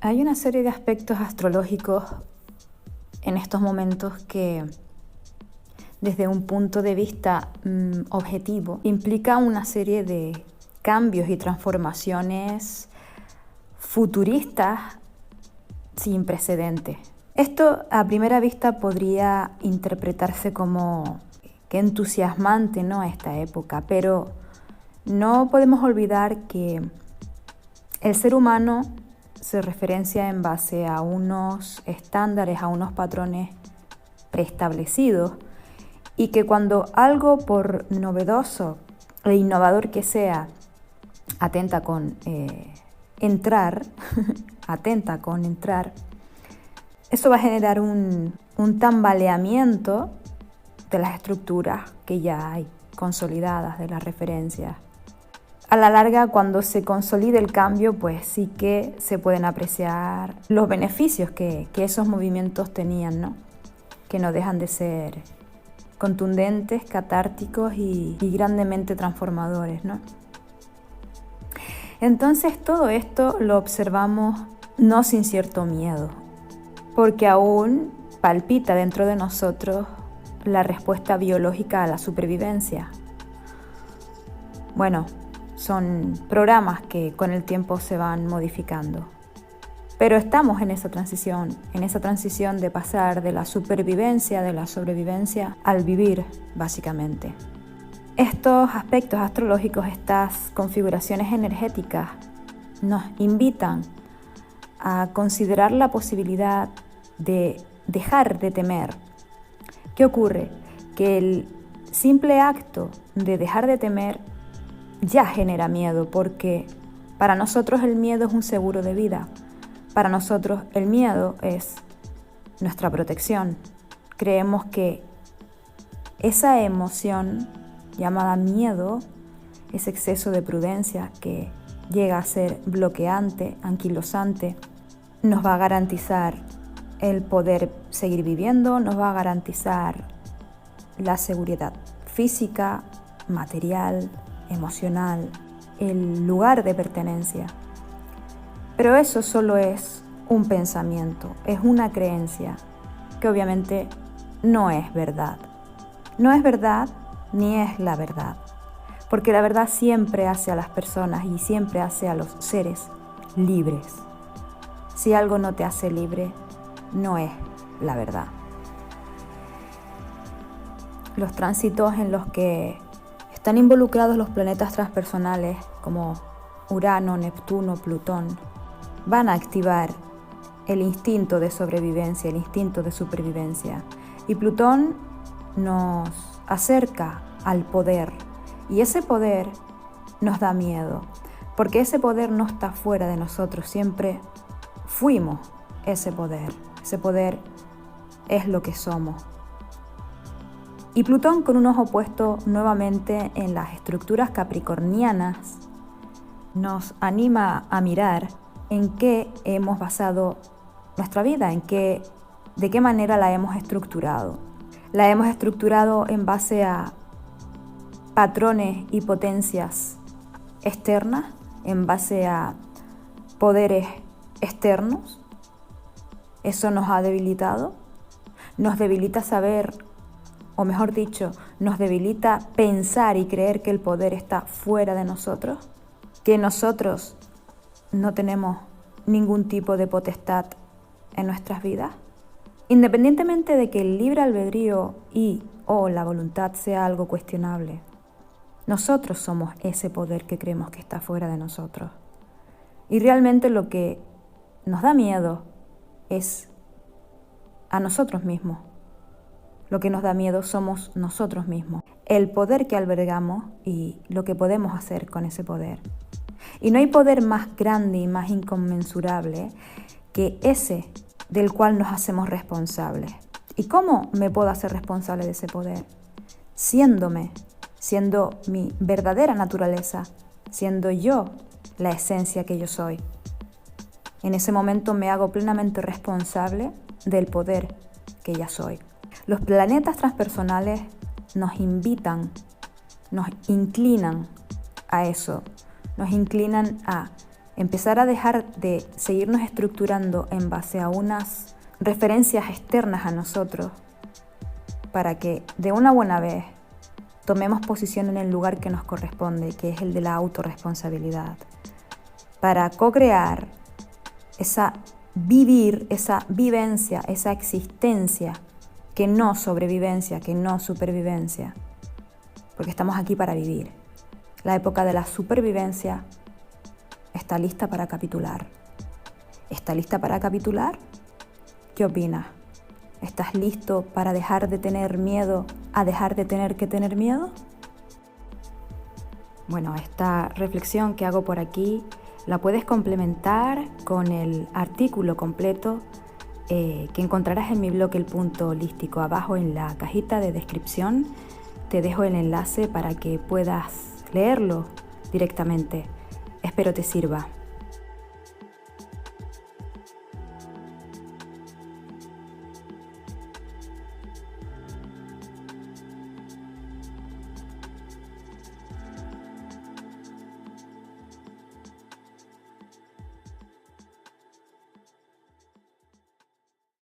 Hay una serie de aspectos astrológicos en estos momentos que, desde un punto de vista objetivo, implica una serie de cambios y transformaciones futuristas sin precedentes. Esto a primera vista podría interpretarse como qué entusiasmante, ¿no?, esta época, pero no podemos olvidar que el ser humano se referencia en base a unos estándares, a unos patrones preestablecidos, y que cuando algo, por novedoso e innovador que sea, atenta con entrar, eso va a generar un tambaleamiento de las estructuras que ya hay consolidadas, de las referencias. A la larga, cuando se consolide el cambio, pues sí que se pueden apreciar los beneficios que esos movimientos tenían, ¿no? Que no dejan de ser contundentes, catárticos y grandemente transformadores, ¿no? Entonces todo esto lo observamos no sin cierto miedo, porque aún palpita dentro de nosotros la respuesta biológica a la supervivencia. Bueno, son programas que con el tiempo se van modificando. Pero estamos en esa transición de pasar de la supervivencia, de la sobrevivencia, al vivir, básicamente. Estos aspectos astrológicos, estas configuraciones energéticas, nos invitan a considerar la posibilidad de dejar de temer. ¿Qué ocurre? Que el simple acto de dejar de temer ya genera miedo, porque para nosotros el miedo es un seguro de vida. Para nosotros el miedo es nuestra protección. Creemos que esa emoción llamada miedo, ese exceso de prudencia que llega a ser bloqueante, anquilosante, nos va a garantizar el poder seguir viviendo, nos va a garantizar la seguridad física, material, emocional, el lugar de pertenencia. Pero eso solo es un pensamiento, es una creencia que obviamente no es verdad. No es verdad ni es la verdad, porque la verdad siempre hace a las personas y siempre hace a los seres libres. Si algo no te hace libre, no es la verdad. Los tránsitos en los que están involucrados los planetas transpersonales como Urano, Neptuno, Plutón, van a activar el instinto de sobrevivencia, el instinto de supervivencia. Y Plutón nos acerca al poder, y ese poder nos da miedo, porque ese poder no está fuera de nosotros, siempre fuimos ese poder es lo que somos. Y Plutón, con un ojo puesto nuevamente en las estructuras capricornianas, nos anima a mirar en qué hemos basado nuestra vida, de qué manera la hemos estructurado. La hemos estructurado en base a patrones y potencias externas, en base a poderes externos. Eso nos ha debilitado, nos debilita saber, o mejor dicho, nos debilita pensar y creer que el poder está fuera de nosotros, que nosotros no tenemos ningún tipo de potestad en nuestras vidas. Independientemente de que el libre albedrío o la voluntad sea algo cuestionable, nosotros somos ese poder que creemos que está fuera de nosotros. Y realmente lo que nos da miedo es a nosotros mismos. Lo que nos da miedo somos nosotros mismos, el poder que albergamos y lo que podemos hacer con ese poder. Y no hay poder más grande y más inconmensurable que ese del cual nos hacemos responsables. ¿Y cómo me puedo hacer responsable de ese poder? Siendo mi verdadera naturaleza, siendo yo la esencia que yo soy. En ese momento me hago plenamente responsable del poder que ya soy. Los planetas transpersonales nos invitan, nos inclinan a eso, nos inclinan a empezar a dejar de seguirnos estructurando en base a unas referencias externas a nosotros para que de una buena vez tomemos posición en el lugar que nos corresponde, que es el de la autorresponsabilidad, para co-crear vivir esa vivencia, esa existencia, que no sobrevivencia, que no supervivencia, porque estamos aquí para vivir. La época de la supervivencia está lista para capitular. ¿Está lista para capitular? ¿Qué opinas? ¿Estás listo para dejar de tener miedo a dejar de tener que tener miedo? Bueno, esta reflexión que hago por aquí la puedes complementar con el artículo completo que encontrarás en mi blog El Punto Holístico. Abajo en la cajita de descripción te dejo el enlace para que puedas leerlo directamente. Espero te sirva.